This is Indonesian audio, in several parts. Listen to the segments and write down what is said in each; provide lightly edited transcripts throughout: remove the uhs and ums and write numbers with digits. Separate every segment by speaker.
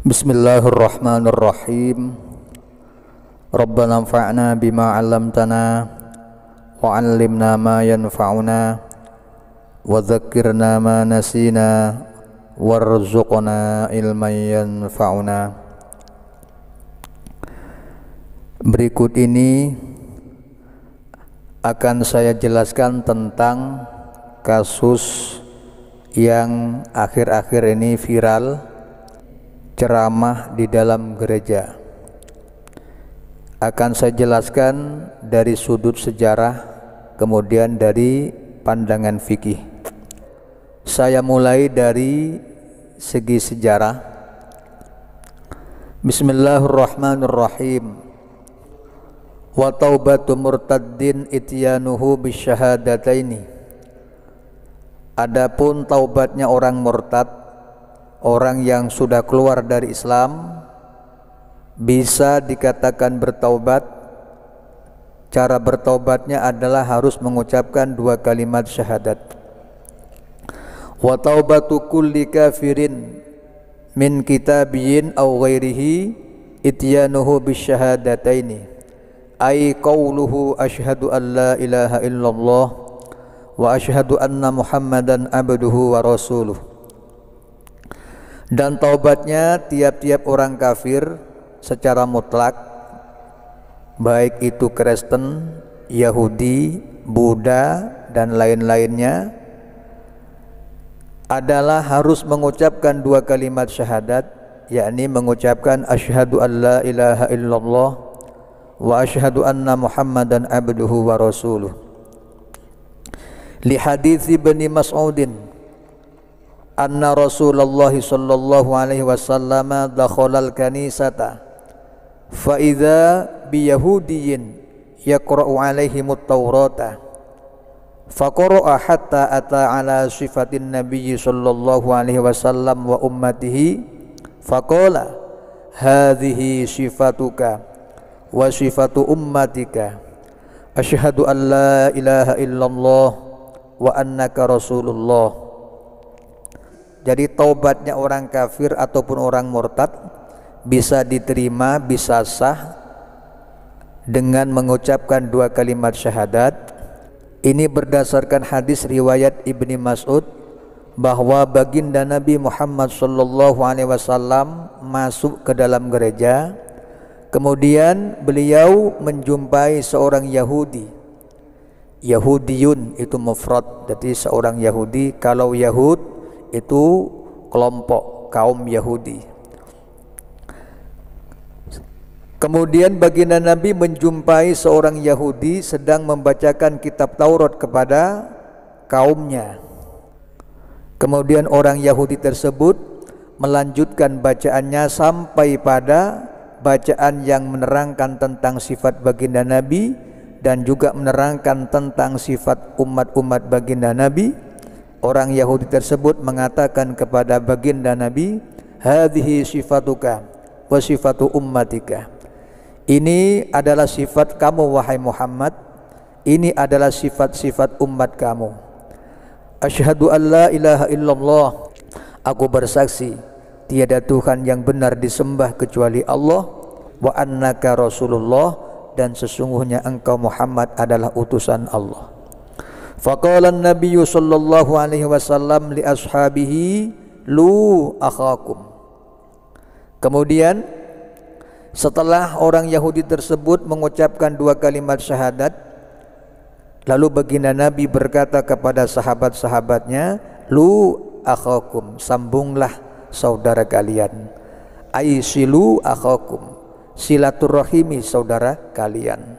Speaker 1: Bismillahirrahmanirrahim. Rabbana anfa'na bima 'allamtana wa 'allimna ma yanfa'una wa dzakkirna ma nasina warzuqna ilman yanfa'una. Berikut ini akan saya jelaskan tentang kasus yang akhir-akhir ini viral, ceramah di dalam gereja. Akan saya jelaskan dari sudut sejarah, kemudian dari pandangan fikih. Saya mulai dari segi sejarah. Bismillahirrahmanirrahim. Wa taubatu murtaddin ityanuhu bisyahadataini. Adapun taubatnya orang murtad, orang yang sudah keluar dari Islam, bisa dikatakan bertaubat. Cara bertaubatnya adalah harus mengucapkan dua kalimat syahadat. Wa taubatu kulli kafirin min kitabiyyin aw ghairihi ityanuhu bisyahadataini, ay qauluhu asyhadu an la ilaha illallah wa asyhadu anna muhammadan abduhu wa rasuluh. Dan taubatnya tiap-tiap orang kafir secara mutlak, baik itu Kristen, Yahudi, Buddha, dan lain-lainnya, adalah harus mengucapkan dua kalimat syahadat, yakni mengucapkan asyhadu an la ilaha illallah wa asyhadu anna muhammadan abduhu wa rasuluh. Li hadits Ibnu Mas'udin anna Rasulullah sallallahu alaihi wasallam dakhala al-kanisata fa idza bi yahudiyyin yaqra'u alaihim at-taurata fa qara'a hatta ata ala sifatin nabiy sallallahu alaihi wasallam wa ummatihi fa qala hadhihi sifatuka wa sifatu ummatika asyhadu an la ilaha illallah wa annaka rasulullah. Jadi taubatnya orang kafir ataupun orang murtad bisa diterima, bisa sah dengan mengucapkan dua kalimat syahadat. Ini berdasarkan hadis riwayat Ibnu Mas'ud bahwa baginda Nabi Muhammad sallallahu alaihi wasallam masuk ke dalam gereja. Kemudian beliau menjumpai seorang Yahudi. Yahudiyun itu mufrad, jadi seorang Yahudi. Kalau Yahud itu kelompok kaum Yahudi. Kemudian baginda Nabi menjumpai seorang Yahudi sedang membacakan kitab Taurat kepada kaumnya. Kemudian orang Yahudi tersebut melanjutkan bacaannya sampai pada bacaan yang menerangkan tentang sifat baginda Nabi dan juga menerangkan tentang sifat umat-umat baginda Nabi. Orang Yahudi tersebut mengatakan kepada baginda Nabi, hadhihi sifatuka wa sifatu ummatika. Ini adalah sifat kamu wahai Muhammad, ini adalah sifat-sifat umat kamu. Asyhadu an la ilaha illallah, aku bersaksi tiada Tuhan yang benar disembah kecuali Allah, wa annaka rasulullah, dan sesungguhnya engkau Muhammad adalah utusan Allah. Faqala an-nabiy sallallahu alaihi wasallam li ashabihi lu akhakum. Kemudian setelah orang Yahudi tersebut mengucapkan dua kalimat syahadat, lalu baginda Nabi berkata kepada sahabat-sahabatnya, lu akhakum, sambunglah saudara kalian. Aisilu akhakum, silaturrahimi saudara kalian.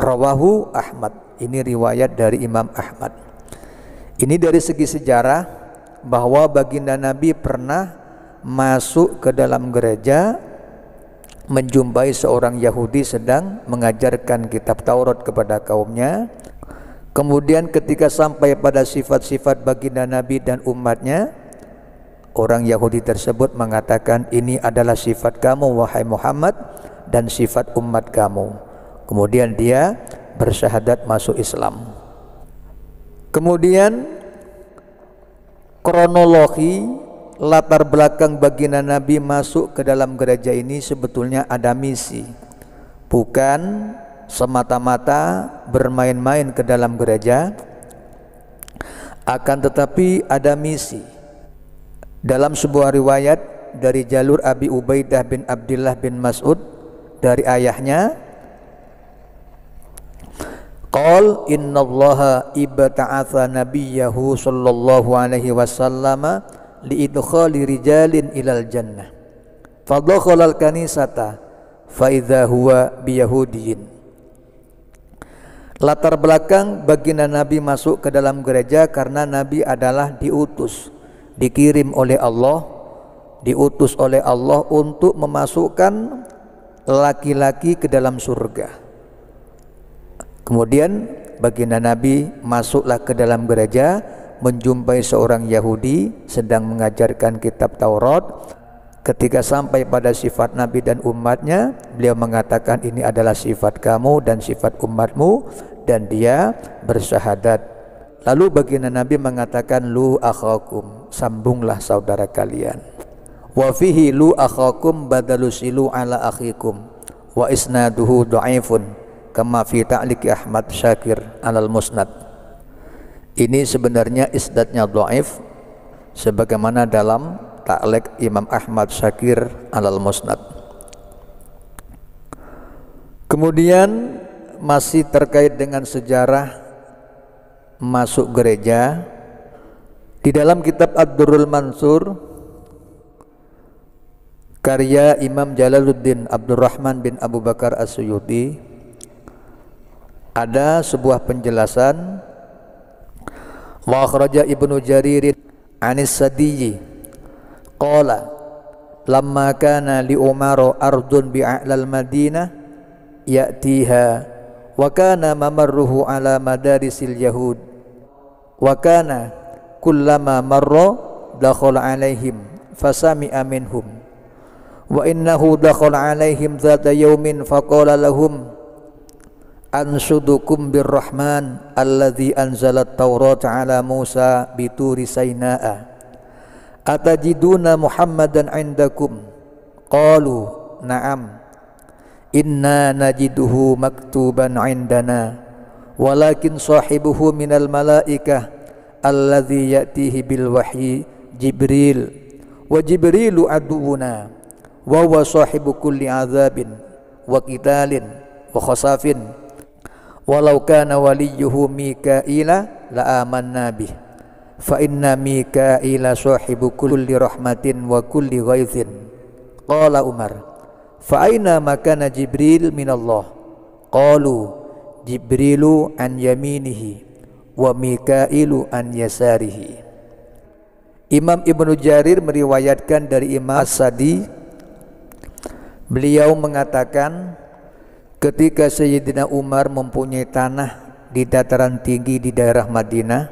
Speaker 1: Rawahu Ahmad. Ini riwayat dari Imam Ahmad. Ini dari segi sejarah bahwa baginda Nabi pernah masuk ke dalam gereja, menjumpai seorang Yahudi sedang mengajarkan kitab Taurat kepada kaumnya. Kemudian ketika sampai pada sifat-sifat baginda Nabi dan umatnya, orang Yahudi tersebut mengatakan, ini adalah sifat kamu wahai Muhammad dan sifat umat kamu. Kemudian dia bersyahadat masuk Islam. Kemudian kronologi latar belakang baginda Nabi masuk ke dalam gereja ini sebetulnya ada misi, bukan semata-mata bermain-main ke dalam gereja, akan tetapi ada misi. Dalam sebuah riwayat dari jalur Abi Ubaidah bin Abdullah bin Mas'ud dari ayahnya, qal innallaha ibta'atha nabiyyahu sallallahu alaihi wasallam liidkhali rijalin ilal jannah fadakhala al-kanisata fa idza huwa biyahudiyin. Latar belakang baginda Nabi masuk ke dalam gereja karena Nabi adalah diutus, dikirim oleh Allah, diutus oleh Allah untuk memasukkan laki-laki ke dalam surga. Kemudian baginda Nabi masuklah ke dalam gereja, menjumpai seorang Yahudi sedang mengajarkan kitab Taurat. Ketika sampai pada sifat Nabi dan umatnya, beliau mengatakan ini adalah sifat kamu dan sifat umatmu, dan dia bersyahadat. Lalu baginda Nabi mengatakan lu akhakum, sambunglah saudara kalian. Wa fihi lu akhakum badalusilu ala akhikum wa isnaduhu dhaifun kama fi ta'liq Ahmad Syakir alal Musnad. Ini sebenarnya isnadnya dhaif sebagaimana dalam ta'liq Imam Ahmad Syakir alal Musnad. Kemudian masih terkait dengan sejarah masuk gereja, di dalam kitab Ad-Durrul Mansur karya Imam Jalaluddin Abdurrahman bin Abu Bakar As-Suyuti ada sebuah penjelasan. Wa akhraja Ibnu Jarir anis Sadiyyi qala lamma kana li Umar ardun bi'a'lal Madinah ya'tiha wa kana mamarruhu ala madarisil yahud wa kana kullama marra dakhala alaihim fasami'a minhum wa innahu dakhala alaihim dhata yawmin faqala lahum anshudukum birrahman alladhi anzalat Taurata ala Musa bituri Saina'a atajiduna Muhammadan indakum qalu na'am inna najiduhu maktuban indana walakin sahibuhu minal malaikah alladhi ya'tihi bil wahyi Jibril wa Jibrilu aduuna wa huwa sahibu kulli azabin wa qitalin wa khasafin walau kana waliyuhu Mikaila la amanna bih fa inna Mikaila sahibu kulli rahmatin wa kulli ghaithin. Qala Umar fa aina makana Jibril minallah qalu Jibrilu an yaminihi wa Mikailu an yasarihi. Imam Ibnu Jarir meriwayatkan dari Imam As-Sadi, beliau mengatakan ketika Sayyidina Umar mempunyai tanah di dataran tinggi di daerah Madinah,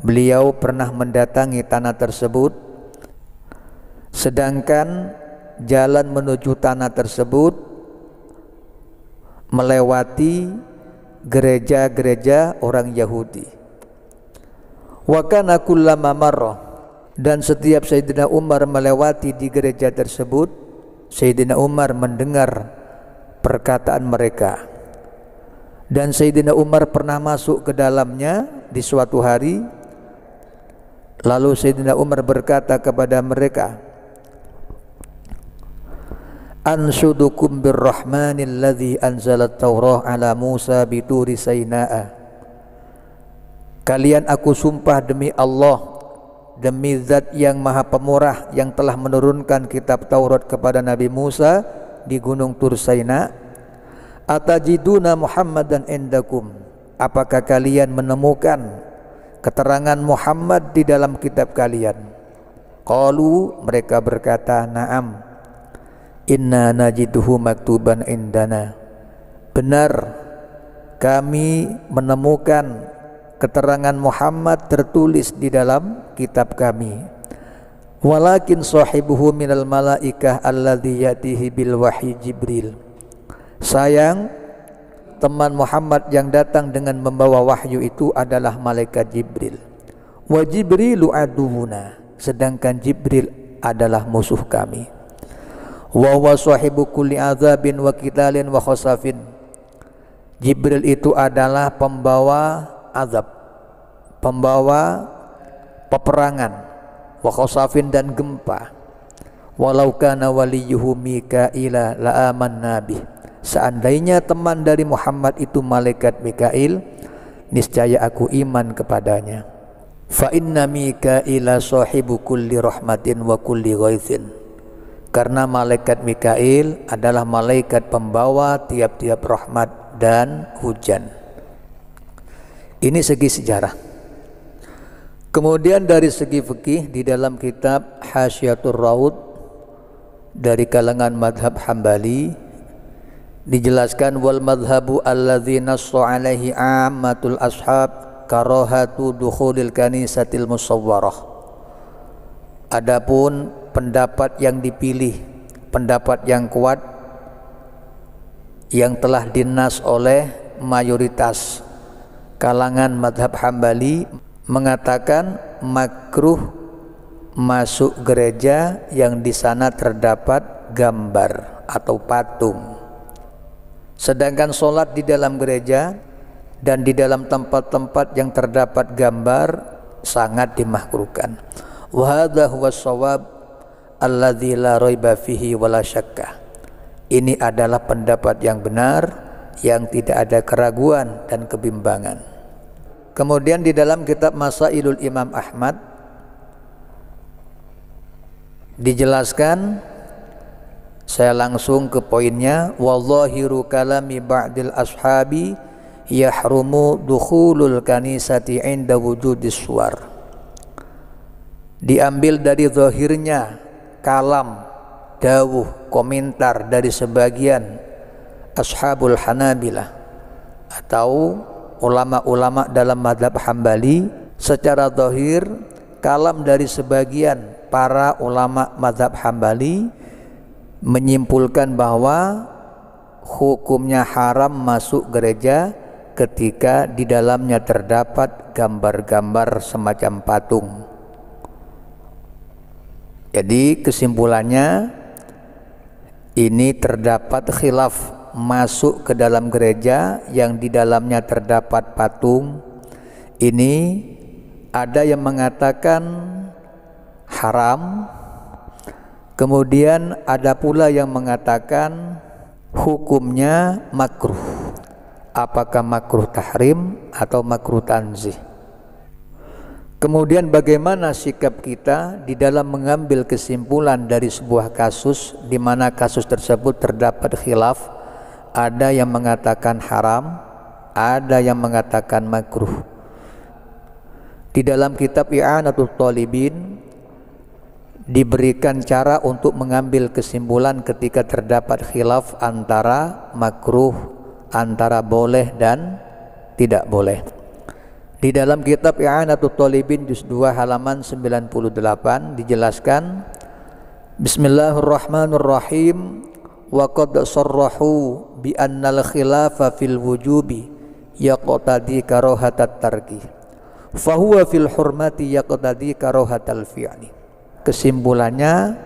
Speaker 1: beliau pernah mendatangi tanah tersebut, sedangkan jalan menuju tanah tersebut melewati gereja-gereja orang Yahudi. Wa kana kullama marra, dan setiap Sayyidina Umar melewati di gereja tersebut, Sayyidina Umar mendengar perkataan mereka. Dan Sayyidina Umar pernah masuk ke dalamnya di suatu hari. Lalu Sayyidina Umar berkata kepada mereka, anshudukum birrahmanil ladzi anzalat Taurah ala Musa bituri Saina'a. Kalian aku sumpah demi Allah, demi zat yang maha pemurah yang telah menurunkan kitab Taurat kepada Nabi Musa di gunung Tur Saina. Atajiduna Muhammadan indakum, apakah kalian menemukan keterangan Muhammad di dalam kitab kalian? Qalu, mereka berkata, na'am inna najiduhu maktuban indana, benar kami menemukan keterangan Muhammad tertulis di dalam kitab kami. Walakin sahibuhu minal malaikah alladhi yatihi bil wahyi Jibril. Sayang, teman Muhammad yang datang dengan membawa wahyu itu adalah malaikat Jibril. Wa Jibrilu aduuna, sedangkan Jibril adalah musuh kami. Wa huwa sahibu kulli adzabin wa qitalin wa khosafin. Jibril itu adalah pembawa azab, pembawa peperangan, wa khosafin dan gempa. Walau kana waliyuhu Mikaila la amanna bih. Seandainya teman dari Muhammad itu malaikat Mikail, niscaya aku iman kepadanya. Fa inna Mikaila sahibu kulli rahmatin wa kulli ghaithin. Karena malaikat Mikail adalah malaikat pembawa tiap-tiap rahmat dan hujan. Ini segi sejarah. Kemudian dari segi fikih, di dalam kitab Hasyiatur Raud dari kalangan madhab Hambali dijelaskan, wal madhabu alladzi nassa alaihi ammatul ashab karahatu dukhulil kanisatil musawwarah. Adapun pendapat yang dipilih, pendapat yang kuat yang telah dinas oleh mayoritas kalangan madhab Hambali, mengatakan makruh masuk gereja yang di sana terdapat gambar atau patung. Sedangkan sholat di dalam gereja dan di dalam tempat-tempat yang terdapat gambar sangat dimakruhkan. Wa hadza huwa shawab alladzi la raiba fihi wala syakka. Ini adalah pendapat yang benar yang tidak ada keraguan dan kebimbangan. Kemudian di dalam kitab Masailul Imam Ahmad dijelaskan, saya langsung ke poinnya, wallahiru kalami ba'dil ashabi yahrumu dukhulul kanisati inda wujudis suwar. Diambil dari zahirnya kalam, dawuh, komentar dari sebagian ashabul Hanabilah atau ulama-ulama dalam madhab Hambali. Secara zahir kalam dari sebagian para ulama madhab Hambali menyimpulkan bahwa hukumnya haram masuk gereja ketika di dalamnya terdapat gambar-gambar semacam patung. Jadi kesimpulannya, ini terdapat khilaf masuk ke dalam gereja yang di dalamnya terdapat patung. Ini ada yang mengatakan haram, kemudian ada pula yang mengatakan hukumnya makruh. Apakah makruh tahrim atau makruh tanzih? Kemudian bagaimana sikap kita di dalam mengambil kesimpulan dari sebuah kasus di mana kasus tersebut terdapat khilaf? Ada yang mengatakan haram, ada yang mengatakan makruh. Di dalam kitab I'anatul Talibin diberikan cara untuk mengambil kesimpulan ketika terdapat khilaf antara makruh, antara boleh dan tidak boleh. Di dalam kitab I'anatul Talibin juz 2 halaman 98 dijelaskan, Bismillahirrahmanirrahim, wa qad sarrahu bi annal khilafa fil wujubi yaqtadi karahatat tarki fa huwa fil hurmati yaqtadi karahatal fi'li. Kesimpulannya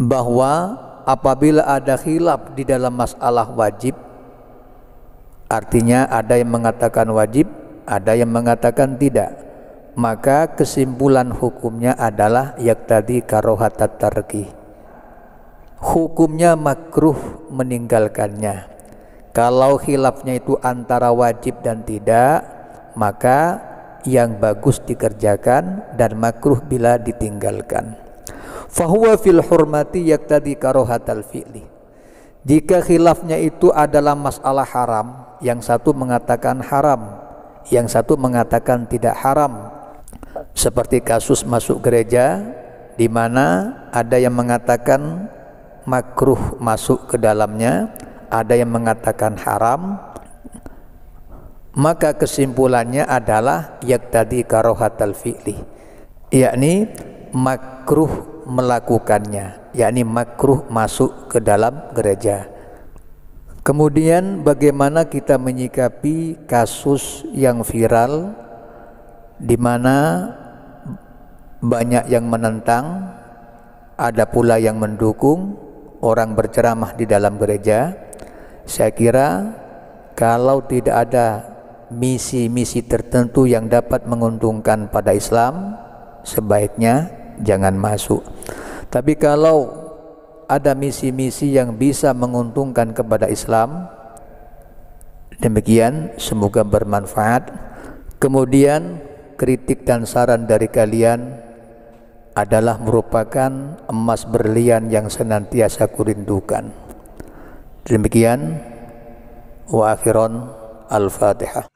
Speaker 1: bahwa apabila ada khilaf di dalam masalah wajib, artinya ada yang mengatakan wajib, ada yang mengatakan tidak, maka kesimpulan hukumnya adalah yaqtadi karahatat tarki. Hukumnya makruh meninggalkannya. Kalau khilafnya itu antara wajib dan tidak, maka yang bagus dikerjakan dan makruh bila ditinggalkan. Fahuwa fil hurmati yaqtadi karahatal fi'li. Jika khilafnya itu adalah masalah haram, yang satu mengatakan haram, yang satu mengatakan tidak haram. Seperti kasus masuk gereja di mana ada yang mengatakan makruh masuk ke dalamnya, ada yang mengatakan haram, maka kesimpulannya adalah yaqtadi karahatal fi'li, yakni makruh melakukannya, yakni makruh masuk ke dalam gereja. Kemudian bagaimana kita menyikapi kasus yang viral di mana banyak yang menentang, ada pula yang mendukung orang berceramah di dalam gereja. Saya kira kalau tidak ada misi-misi tertentu yang dapat menguntungkan pada Islam, sebaiknya jangan masuk. Tapi kalau ada misi-misi yang bisa menguntungkan kepada Islam, demikian, semoga bermanfaat. Kemudian kritik dan saran dari kalian adalah merupakan emas berlian yang senantiasa kurindukan. Demikian, wa akhiran, al-Fatihah.